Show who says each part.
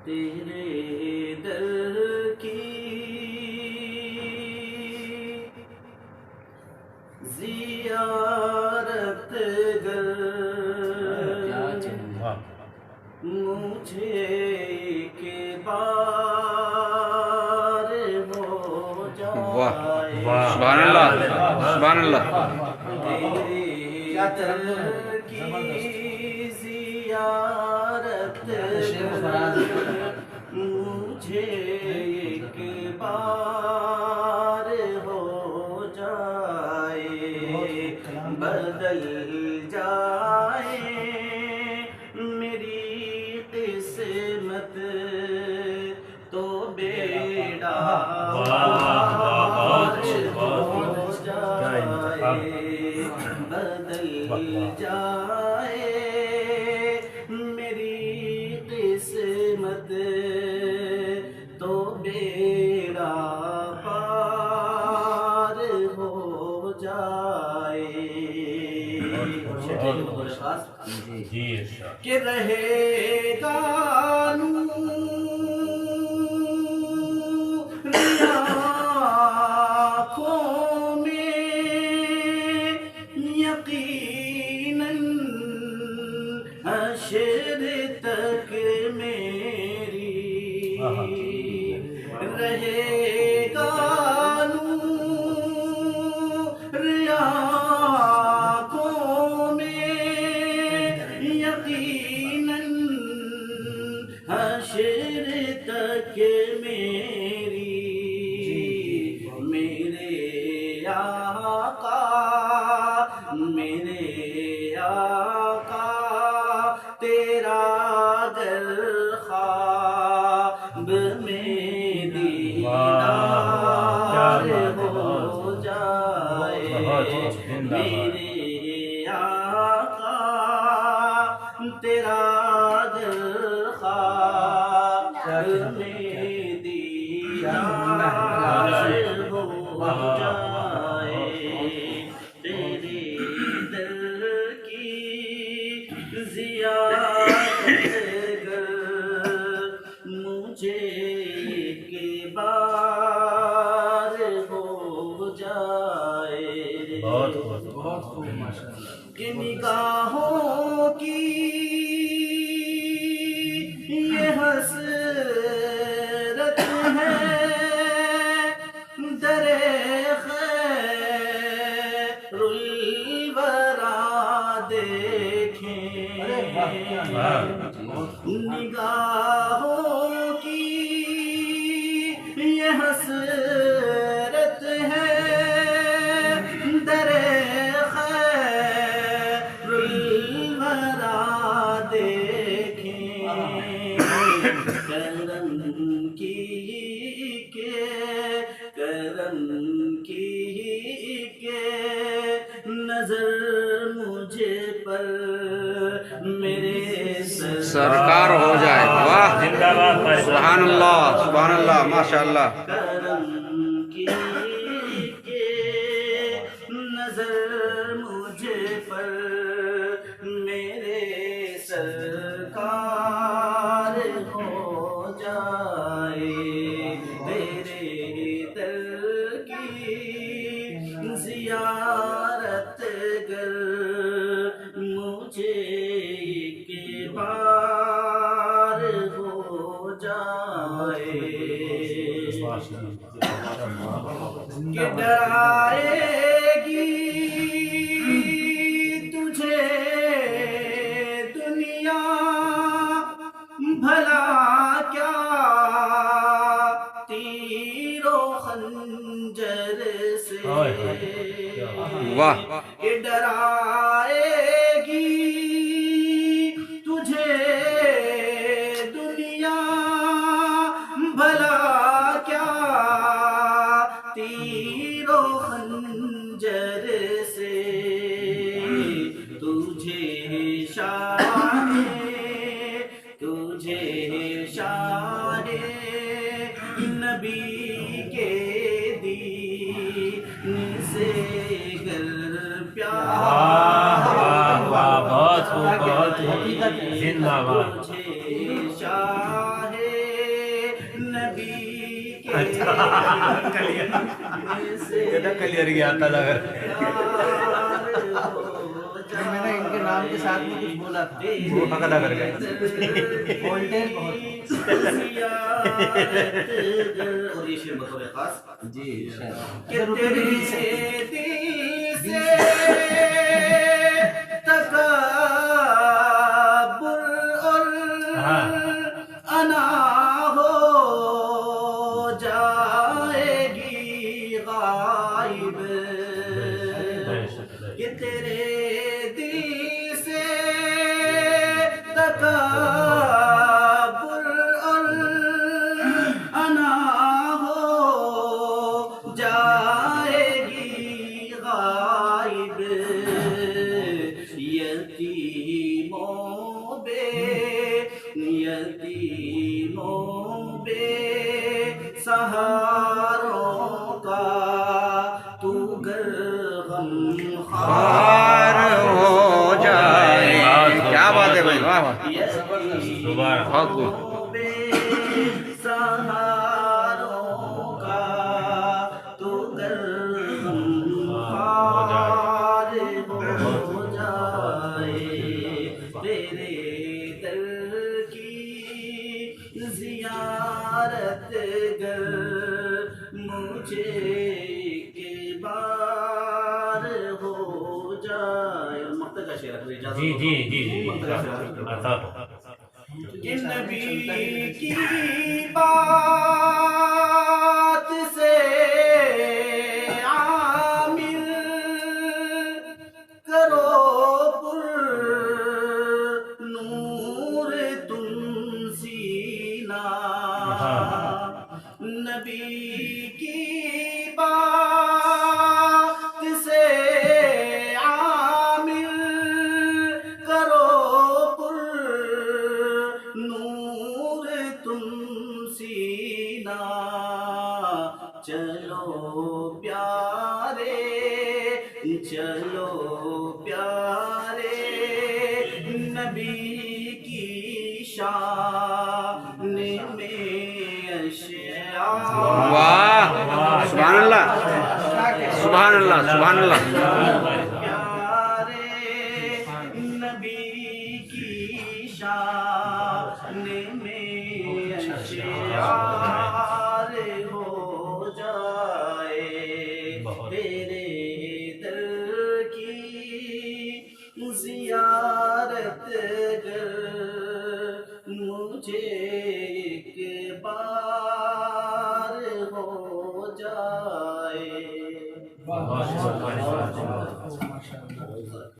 Speaker 1: تیرے در کی زیارت گر مجھے کے بار ہو جائے.
Speaker 2: سبحان اللہ سبحان اللہ.
Speaker 1: تیرے در کی زیارت مجھے ایک بار ہو جائے. بدل جائے میری قسمت تو بیڑا بدل جائے میری قسمت تو بیڑا پار ہو جائے. کہ رہے گا آنکھوں میں یقیناً حشر تک میری رہے گا نور آنکھوں میں یقیناً حشر تک میری. میرے آقا میرے آقا تیرا در خواب میں دیدار ہو جائے. میرے آقا تیرا در خواب میں دیدار ہو جائے. تیرے در کی زیارت گر مجھے ایک بار ہو جائے. کہ نگاہوں کی یہ حسرت ہے در خیر الورا دیکھیں. نگاہوں کی یہ حسرت ہے در خیر الورا دیکھیں. کرم کی نظر مجھے پر میرے
Speaker 2: سرکار ہو جائے. واہ سبحان اللہ سبحان اللہ ماشاء اللہ.
Speaker 1: کرم کی نظر مجھے پر میرے سرکار ہو جائے. تیرے در کی زیارت گر مجھے ایک بار ہو جائے. کہ ڈرائے گی تجھے دنیا بھلا کیا تیر و خنجر سے.
Speaker 2: واہ
Speaker 1: کہ ڈرائے گی تجھے دنیا بھلا کیا تیر و خنجر سے. تجھے شاہ نبی کے دین سے گر پیار
Speaker 3: بہت زندہ باد.
Speaker 1: شاہ
Speaker 3: کلیئر گیا تھا اگر
Speaker 4: میں نے ان کے نام کے ساتھ میں کچھ بولا تھا،
Speaker 3: وہ حق ادا کر گئے.
Speaker 4: وولٹیج بہت.
Speaker 1: اور یہ شعر بطور خاص
Speaker 4: جی
Speaker 1: کہ تیرے دل سے تکبر اور انا ہو جائے گی غائب، کہ تیرے دل سے تکبر اور انا ہو جائے گی غائب، یتیموں بے سہاروں کا تو گر غم
Speaker 2: خار ہو جائے. کیا بات ہے بھائی، واہ واہ، بہت خوب.
Speaker 1: بے سہاروں کا تو گر غم خوار ہو جائے، تیرے در کی زیارت گر مجھے ایک بار ہو جائے. مقطع کا شعر ہے.
Speaker 3: جی جی جی جی
Speaker 1: کہ نبی کی بات سے عامل کرو پر نور تم سینہ، نبی کی بات سے عامل کرو پر نور تم سینہ، چلو پیارے چلو پیارے نبی کی شان میں اشعار.
Speaker 2: واہ، سبحان اللہ سبحان اللہ سبحان اللہ.
Speaker 1: پیارے نبی کی شان میں اشعار ہو جائے، تیرے در کی زیارت گر مجھے ایک بار ہو جائے.